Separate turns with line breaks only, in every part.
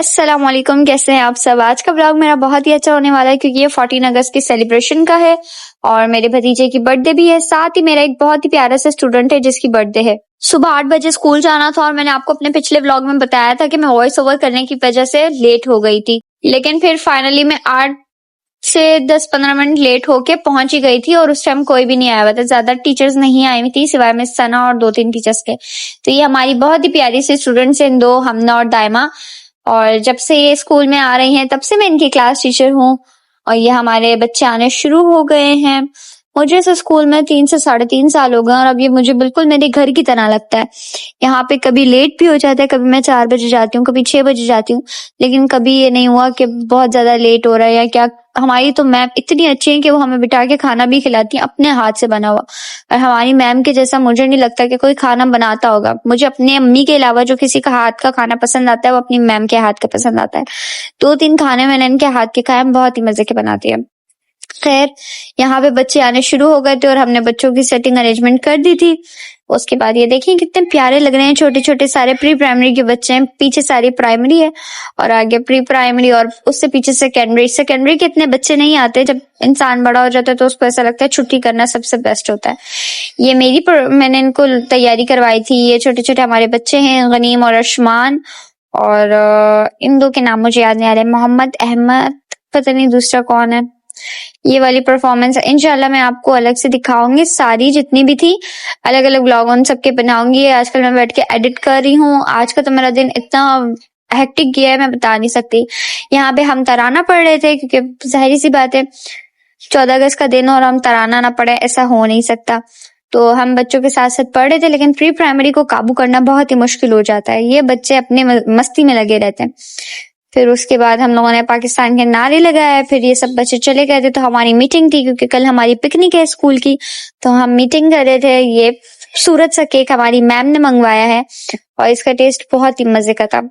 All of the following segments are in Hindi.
अस्सलाम वालेकुम, कैसे हैं आप सब। आज का ब्लॉग मेरा बहुत ही अच्छा होने वाला है क्योंकि ये 14 अगस्त की सेलिब्रेशन का है और मेरे भतीजे की बर्थडे भी है। साथ ही मेरा एक बहुत ही प्यारा सा स्टूडेंट है जिसकी बर्थडे है। सुबह 8 बजे स्कूल जाना था और मैंने आपको अपने पिछले ब्लॉग में बताया था कि मैं वॉइस ओवर करने की वजह से लेट हो गई थी, लेकिन फिर फाइनली मैं 8 से 10-15 मिनट लेट होके पहुंच ही गई थी और उस टाइम कोई भी नहीं आया हुआ था। ज्यादा टीचर्स नहीं आई हुई थी सिवाय मिस सना और 2-3 टीचर्स के। तो ये हमारी बहुत ही प्यारी सी स्टूडेंट्स हैं, 2 हमना और दायमा। और जब से ये स्कूल में आ रही हैं तब से मैं इनकी क्लास टीचर हूँ और ये हमारे बच्चे आने शुरू हो गए हैं। मुझे इस स्कूल में 3 से 3.5 साल हो गए और अब ये मुझे बिल्कुल मेरे घर की तरह लगता है। यहाँ पे कभी लेट भी हो जाता है, कभी मैं 4 बजे जाती हूँ, कभी 6 बजे जाती हूँ, लेकिन कभी ये नहीं हुआ कि बहुत ज्यादा लेट हो रहा है या क्या। हमारी तो मैम इतनी अच्छी है कि वो हमें बिठा के खाना भी खिलाती है अपने हाथ से बना हुआ। और हमारी मैम के जैसा मुझे नहीं लगता कि कोई खाना बनाता होगा। मुझे अपनी अम्मी के अलावा जो किसी का हाथ का खाना पसंद आता है वो अपनी मैम के हाथ का पसंद आता है। 2-3 खाने मैंने इनके हाथ के खाए, बहुत ही मजे के बनाती है। खैर, यहाँ पे बच्चे आने शुरू हो गए थे और हमने बच्चों की सेटिंग अरेंजमेंट कर दी थी। उसके बाद ये देखिए कितने प्यारे लग रहे हैं, छोटे छोटे सारे प्री प्राइमरी के बच्चे हैं। पीछे सारी प्राइमरी है और आगे प्री प्राइमरी और उससे पीछे सेकेंडरी के इतने बच्चे नहीं आते। जब इंसान बड़ा हो जाता है तो उसको ऐसा लगता है छुट्टी करना सबसे बेस्ट होता है। ये मैंने इनको तैयारी करवाई थी। ये छोटे छोटे हमारे बच्चे हैं, गनीम और अरशमान। और इन 2 के नाम मुझे याद नहीं आ रहे, मोहम्मद अहमद, पता नहीं दूसरा कौन है। ये वाली परफॉर्मेंस इंशाल्लाह मैं आपको अलग से दिखाऊंगी। सारी जितनी भी थी अलग अलग ब्लॉग उन सबके बनाऊंगी। आजकल मैं बैठ के एडिट कर रही हूँ। आज का तो मेरा दिन इतना हेक्टिक गया है मैं बता नहीं सकती। यहाँ पे हम तराना पढ़ रहे थे क्योंकि जाहिर सी बात है 14 अगस्त का दिन और हम तराना ना पढ़े, ऐसा हो नहीं सकता। तो हम बच्चों के साथ साथ पढ़ रहे थे, लेकिन प्री प्राइमरी को काबू करना बहुत ही मुश्किल हो जाता है। ये बच्चे अपने मस्ती में लगे रहते हैं। फिर उसके बाद हम लोगों ने पाकिस्तान के नारे लगाए। फिर ये सब बच्चे चले गए थे तो हमारी मीटिंग थी क्योंकि कल हमारी पिकनिक है स्कूल की, तो हम मीटिंग कर रहे थे। ये सूरत सा केक हमारी मैम ने मंगवाया है और इसका टेस्ट बहुत ही मजे का था।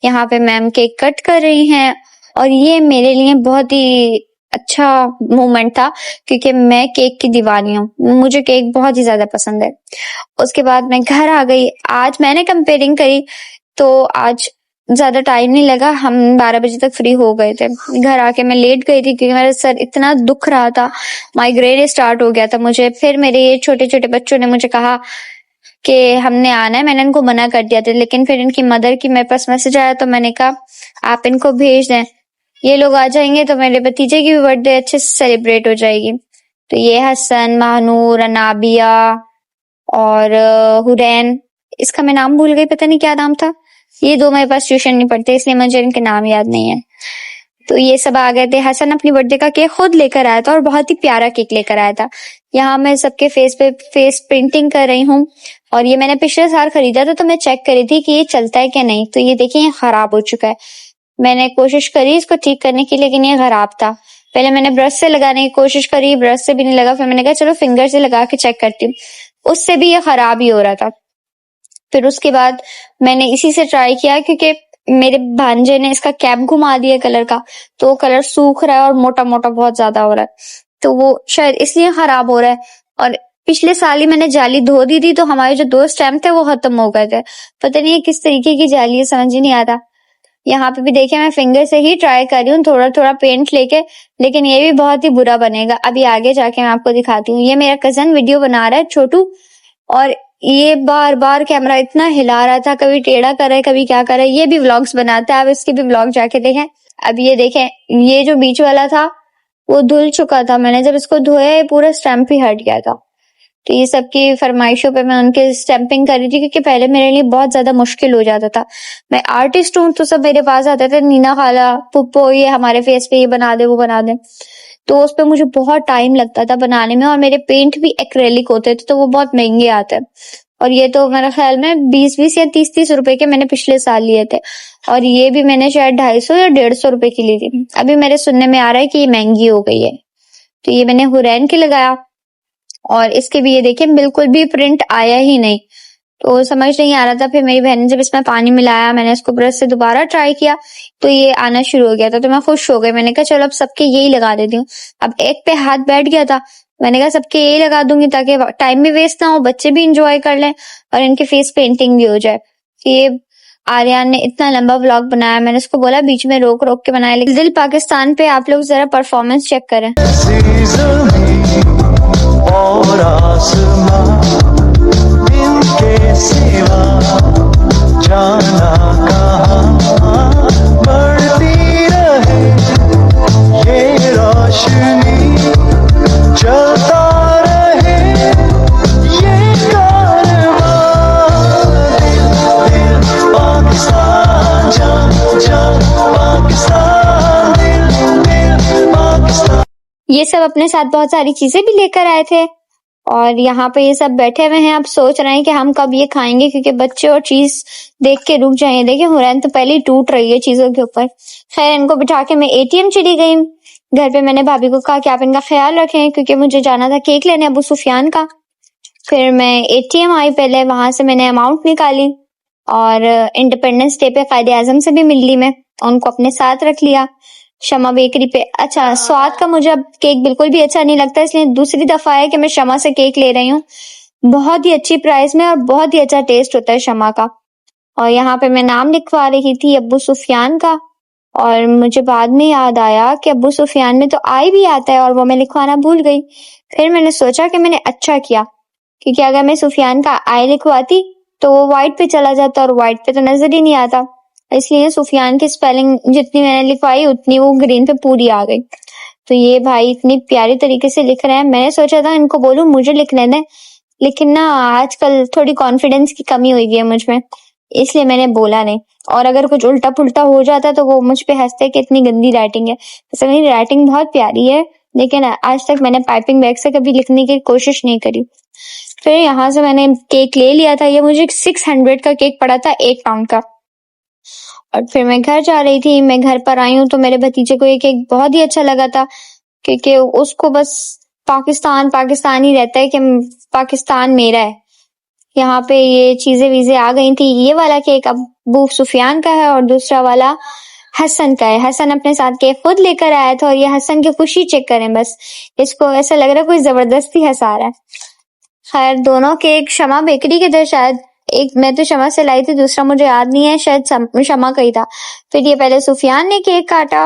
यहाँ पे मैम केक कट कर रही हैं और ये मेरे लिए बहुत ही अच्छा मोमेंट था क्योंकि मैं केक की दीवानी हूँ, मुझे केक बहुत ही ज्यादा पसंद है। उसके बाद मैं घर आ गई। आज मैंने कंपेयरिंग करी तो आज ज्यादा टाइम नहीं लगा, हम 12 बजे तक फ्री हो गए थे। घर आके मैं लेट गई थी क्योंकि मेरा सर इतना दुख रहा था, माइग्रेन स्टार्ट हो गया था मुझे। फिर मेरे ये छोटे छोटे बच्चों ने मुझे कहा कि हमने आना है, मैंने इनको मना कर दिया था, लेकिन फिर इनकी मदर की मेरे पास मैसेज आया तो मैंने कहा आप इनको भेज दें, ये लोग आ जाएंगे तो मेरे भतीजे की भी बर्थडे अच्छे से सेलिब्रेट हो जाएगी। तो ये हसन, महानूर, अनाबिया और हुरैन, इसका मैं नाम भूल गई, पता नहीं क्या नाम था। ये 2 मेरे पास ट्यूशन नहीं पढ़ते इसलिए मुझे इनके नाम याद नहीं है। तो ये सब आ गए थे। हसन अपनी बर्थडे का केक खुद लेकर आया था और बहुत ही प्यारा केक लेकर आया था। यहाँ मैं सबके फेस पे फेस पेंटिंग कर रही हूँ और ये मैंने पिछले साल खरीदा था तो मैं चेक करी थी कि ये चलता है क्या नहीं। तो ये देखिए ये खराब हो चुका है। मैंने कोशिश करी इसको ठीक करने की, लेकिन ये खराब था। पहले मैंने ब्रश से लगाने की कोशिश करी, ब्रश से भी नहीं लगा। फिर मैंने कहा चलो फिंगर से लगा के चेक करती हूँ, उससे भी ये खराब ही हो रहा था। फिर उसके बाद मैंने इसी से ट्राई किया क्योंकि मेरे भांजे ने इसका कैप घुमा दिया कलर का, तो वो कलर सूख रहा है और मोटा मोटा बहुत ज्यादा हो रहा है, तो वो शायद इसलिए खराब हो रहा है। और पिछले साल ही मैंने जाली धो दी थी तो हमारे जो 2 स्टैम्प थे वो खत्म हो गए थे। पता नहीं किस तरीके की जाली है, समझ ही नहीं आता। यहाँ पे भी देखिए मैं फिंगर से ही ट्राई कर रही हूँ थोड़ा थोड़ा पेंट लेके, लेकिन ये भी बहुत ही बुरा बनेगा। अभी आगे जाके मैं आपको दिखाती हूँ। ये मेरा कजन वीडियो बना रहा है छोटू, और ये बार बार कैमरा इतना हिला रहा था, कभी टेढ़ा कर रहा है कभी क्या कर रहा है। ये भी व्लॉग्स बनाता है, आप इसके भी व्लॉग जाके देखें। अब ये देखें, ये जो बीच वाला था वो धुल चुका था, मैंने जब इसको धोया ये पूरा स्टैम्प ही हट गया था। तो ये सबकी फरमाइशों पे मैं उनके स्टैंपिंग कर रही थी क्योंकि पहले मेरे लिए बहुत ज्यादा मुश्किल हो जाता था। मैं आर्टिस्ट हूँ तो सब मेरे पास आते थे, नीना खाला, पुप्पो, ये हमारे फेस पे ये बना दे वो बना दे, तो उस पे मुझे बहुत टाइम लगता था बनाने में। और मेरे पेंट भी एक्रेलिक होते थे तो वो बहुत महंगे आते हैं, और ये तो मेरे ख्याल में 20-20 या 30-30 रुपए के मैंने पिछले साल लिए थे, और ये भी मैंने शायद 250 या 150 रुपए की ली थी। अभी मेरे सुनने में आ रहा है कि ये महंगी हो गई है। तो ये मैंने हुरैन की लगाया और इसके भी ये देखिए बिल्कुल भी प्रिंट आया ही नहीं, तो समझ नहीं आ रहा था। फिर मेरी बहन ने जब इसमें पानी मिलाया, मैंने इसको ब्रश से दोबारा ट्राई किया तो ये आना शुरू हो गया था। तो मैं खुश हो गई, मैंने कहा चलो अब सबके यही लगा देती हूँ। अब एक पे हाथ बैठ गया था, मैंने कहा सबके यही लगा दूंगी ताकि टाइम भी वेस्ट ना हो, बच्चे भी इंजॉय कर लें और इनके फेस पेंटिंग भी हो जाए। ये आर्यन ने इतना लंबा व्लॉग बनाया, मैंने उसको बोला बीच में रोक रोक के बनाया, लेकिन दिल पाकिस्तान पे आप लोग जरा परफॉर्मेंस चेक करें। और आसमां इनके सिवा जाना कहाँ, बढ़ती रहे ये रोशनी, चलता रहे ये कारवां, दिल पाकिस्तान, जान पाकिस्तान, दिल पाकिस्तान। ये सब अपने साथ बहुत सारी चीजें भी लेकर आए थे और यहाँ पे ये सब बैठे हुए हैं। अब सोच रहे हैं कि हम कब ये खाएंगे, क्योंकि बच्चे और चीज देख के रुक जाएंगे। देखिए हुरैन तो पहले ही टूट रही है चीजों के ऊपर। खैर इनको बिठा के मैं एटीएम चली गई। घर पे मैंने भाभी को कहा कि आप इनका ख्याल रखें, क्योंकि मुझे जाना था केक लेने अबू सुफियान का। फिर मैं एटीएम आई, पहले वहां से मैंने अमाउंट निकाली और इंडिपेंडेंस डे पे कायदे आजम से भी मिल ली मैं, उनको अपने साथ रख लिया शमा बेकरी पे। अच्छा, स्वाद का मुझे अब केक बिल्कुल भी अच्छा नहीं लगता, इसलिए दूसरी दफा है कि मैं शमा से केक ले रही हूँ। बहुत ही अच्छी प्राइस में और बहुत ही अच्छा टेस्ट होता है शमा का। और यहाँ पे मैं नाम लिखवा रही थी अब्बू सुफियान का, और मुझे बाद में याद आया कि अब्बू सुफियान में तो आई भी आता है और वो मैं लिखवाना भूल गई। फिर मैंने सोचा कि मैंने अच्छा किया, क्योंकि अगर मैं सुफियान का आई लिखवाती तो वो व्हाइट पे चला जाता और व्हाइट पे तो नजर ही नहीं आता, इसलिए सुफियान की स्पेलिंग जितनी मैंने लिखवाई उतनी वो ग्रीन पे पूरी आ गई। तो ये भाई इतनी प्यारी तरीके से लिख रहे हैं, मैंने सोचा था इनको बोलूं मुझे लिखने दें, लेकिन ना आजकल थोड़ी कॉन्फिडेंस की कमी हुई है मुझ में, इसलिए मैंने बोला नहीं। और अगर कुछ उल्टा पुल्टा हो जाता तो वो मुझ पे हंसते कि इतनी गंदी राइटिंग है। वैसे मेरी राइटिंग बहुत प्यारी है, लेकिन आज तक मैंने पाइपिंग बैग से कभी लिखने की कोशिश नहीं करी। फिर यहाँ से मैंने केक ले लिया था, ये मुझे 600 का केक पड़ा था, 1 पाउंड का। और फिर मैं घर जा रही थी, मैं घर पर आई हूँ तो मेरे भतीजे को ये केक बहुत ही अच्छा लगा था, क्योंकि उसको बस पाकिस्तान पाकिस्तान ही रहता है कि पाकिस्तान मेरा है। यहाँ पे ये चीजें वीजें आ गई थी। ये वाला केक अबू सुफियान का है और दूसरा वाला हसन का है। हसन अपने साथ केक खुद लेकर आया था और ये हसन की खुशी चेक करें बस, इसको ऐसा लग रहा है कोई जबरदस्ती हंसा रहा है। खैर दोनों केक शमा बेकरी के थे शायद, एक मैं तो शमा से लाई थी, दूसरा मुझे याद नहीं है, शायद शमा का ही था। फिर ये पहले सुफियान ने केक काटा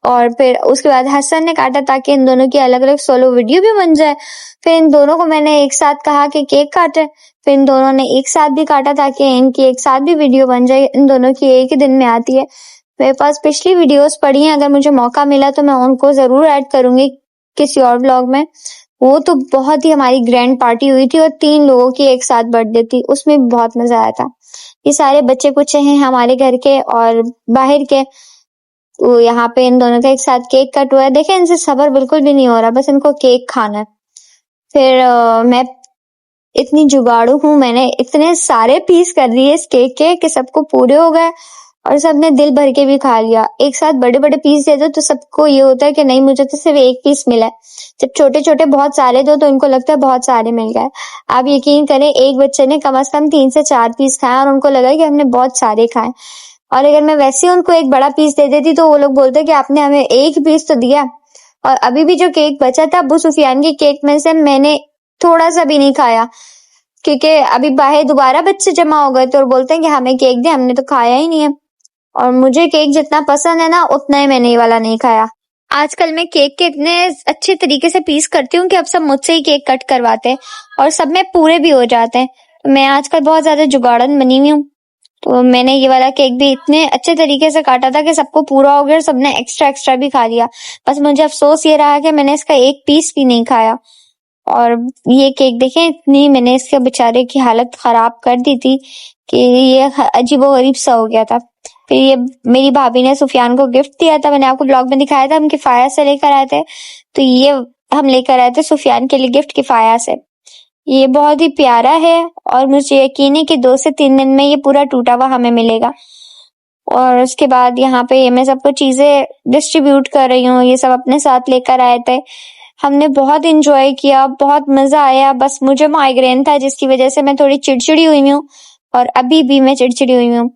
और फिर उसके बाद हसन ने काटा, ताकि इन दोनों की अलग अलग सोलो वीडियो भी बन जाए। फिर इन दोनों को मैंने एक साथ कहा कि केक काटे, फिर इन दोनों ने एक साथ भी काटा ताकि इनकी एक साथ भी वीडियो बन जाए। इन दोनों की एक ही दिन में आती है। मेरे पास पिछली वीडियोस पड़ी हैं, अगर मुझे मौका मिला तो मैं उनको जरूर ऐड करूंगी किसी और ब्लॉग में। वो तो बहुत ही हमारी ग्रैंड पार्टी हुई थी और 3 लोगों की एक साथ बर्थडे थी, उसमें भी बहुत मजा आया था। ये सारे बच्चे कुछ हैं हमारे घर के और बाहर के, तो यहाँ पे इन दोनों का एक साथ केक कट हुआ है। देखें इनसे सब्र बिल्कुल भी नहीं हो रहा, बस इनको केक खाना है। फिर मैं इतनी जुगाड़ू हूँ, मैंने इतने सारे पीस कर दिए इस केक के कि सबको पूरे हो गए और सबने दिल भर के भी खा लिया। एक साथ बड़े बड़े पीस दे दो तो सबको ये होता है कि नहीं मुझे तो सिर्फ 1 पीस मिला है, जब छोटे छोटे बहुत सारे दो तो इनको लगता है बहुत सारे मिल गए। आप यकीन करें एक बच्चे ने कम से कम 3 से 4 पीस खाए और उनको लगा कि हमने बहुत सारे खाए। और अगर मैं वैसे उनको एक बड़ा पीस दे देती तो वो लोग बोलते कि आपने हमें 1 पीस तो दिया। और अभी भी जो केक बचा था अबू सुफियान के केक में से मैंने थोड़ा सा भी नहीं खाया, क्योंकि अभी बाहर दोबारा बच्चे जमा हो गए थे और बोलते हैं कि हमें केक दे, हमने तो खाया ही नहीं है। और मुझे केक जितना पसंद है ना उतना ही मैंने ये वाला नहीं खाया। आजकल मैं केक के इतने अच्छे तरीके से पीस करती हूँ कि अब सब मुझसे ही केक कट करवाते हैं और सब में पूरे भी हो जाते हैं। तो मैं आजकल बहुत ज्यादा जुगाड़न बनी हुई हूँ, तो मैंने ये वाला केक भी इतने अच्छे तरीके से काटा था कि सबको पूरा हो गया और सबने एक्स्ट्रा एक्स्ट्रा भी खा लिया। बस मुझे अफसोस ये रहा कि मैंने इसका 1 पीस भी नहीं खाया। और ये केक देखें, इतनी मैंने इसके बेचारे की हालत खराब कर दी थी कि ये अजीबोगरीब सा हो गया था। फिर ये मेरी भाभी ने सुफियान को गिफ्ट दिया था, मैंने आपको ब्लॉग में दिखाया था, हम किफाया से लेकर आए थे। तो ये हम लेकर आए थे सुफियान के लिए गिफ्ट किफाया से। ये बहुत ही प्यारा है और मुझे यकीन है कि 2 से 3 दिन में ये पूरा टूटा हुआ हमें मिलेगा। और उसके बाद यहाँ पे मैं सबको चीजें डिस्ट्रीब्यूट कर रही हूँ, ये सब अपने साथ लेकर आए थे। हमने बहुत इंजॉय किया, बहुत मजा आया। बस मुझे माइग्रेन था जिसकी वजह से मैं थोड़ी चिड़चिड़ी हुई हूँ और अभी भी मैं चिड़चिड़ी हुई हूँ।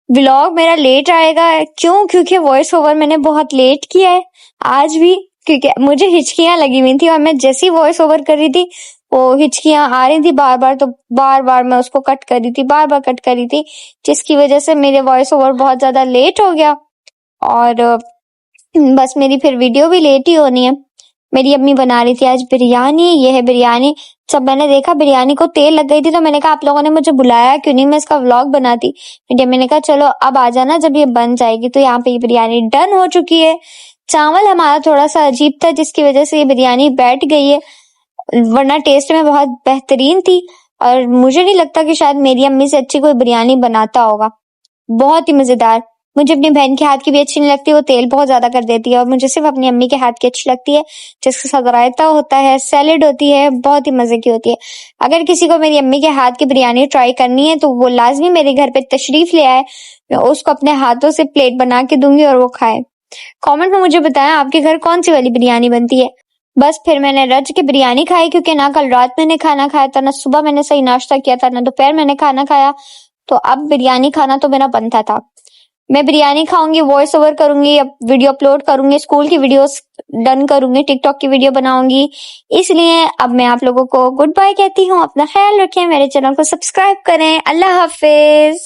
व्लॉग मेरा लेट आएगा, क्यों? क्योंकि वॉइस ओवर मैंने बहुत लेट किया है आज भी, क्योंकि मुझे हिचकियां लगी हुई थी और मैं जैसी वॉइस ओवर कर रही थी वो हिचकियां आ रही थी बार बार, तो बार बार मैं उसको कट कर रही थी, बार बार कट कर रही थी, जिसकी वजह से मेरे वॉइस ओवर बहुत ज्यादा लेट हो गया और बस मेरी फिर वीडियो भी लेट ही होनी है। मेरी अम्मी बना रही थी आज बिरयानी, ये है बिरयानी। जब मैंने देखा बिरयानी को तेल लग गई थी तो मैंने कहा आप लोगों ने मुझे बुलाया क्यों नहीं, मैं इसका व्लॉग बनाती। मेरी अम्मी ने कहा चलो अब आ जाना जब ये बन जाएगी। तो यहाँ पे ये बिरयानी डन हो चुकी है। चावल हमारा थोड़ा सा अजीब था जिसकी वजह से ये बिरयानी बैठ गई है, वरना टेस्ट में बहुत बेहतरीन थी। और मुझे नहीं लगता कि शायद मेरी अम्मी से अच्छी कोई बिरयानी बनाता होगा। बहुत ही मजेदार। मुझे अपनी बहन के हाथ की भी अच्छी नहीं लगती, वो तेल बहुत ज्यादा कर देती है, और मुझे सिर्फ अपनी अम्मी के हाथ की अच्छी लगती है, जिसके साथ रायता होता है, सैलेड होती है, बहुत ही मजे की होती है। अगर किसी को मेरी अम्मी के हाथ की बिरयानी ट्राई करनी है तो वो लाजमी मेरे घर पे तशरीफ ले आए, मैं उसको अपने हाथों से प्लेट बना के दूंगी और वो खाए। कमेंट में मुझे बताएं आपके घर कौन सी वाली बिरयानी बनती है। बस फिर मैंने रज के बिरयानी खाई, क्योंकि ना कल रात मैंने खाना खाया था, ना सुबह मैंने सही नाश्ता किया था, ना दोपहर मैंने खाना खाया, तो अब बिरयानी खाना तो मेरा बनता था। मैं बिरयानी खाऊंगी, वॉइस ओवर करूंगी, अब वीडियो अपलोड करूंगी, स्कूल की वीडियोस डन करूंगी, टिकटॉक की वीडियो बनाऊंगी। इसलिए अब मैं आप लोगों को गुड बाय कहती हूँ। अपना ख्याल रखें, मेरे चैनल को सब्सक्राइब करें। अल्लाह हाफिज।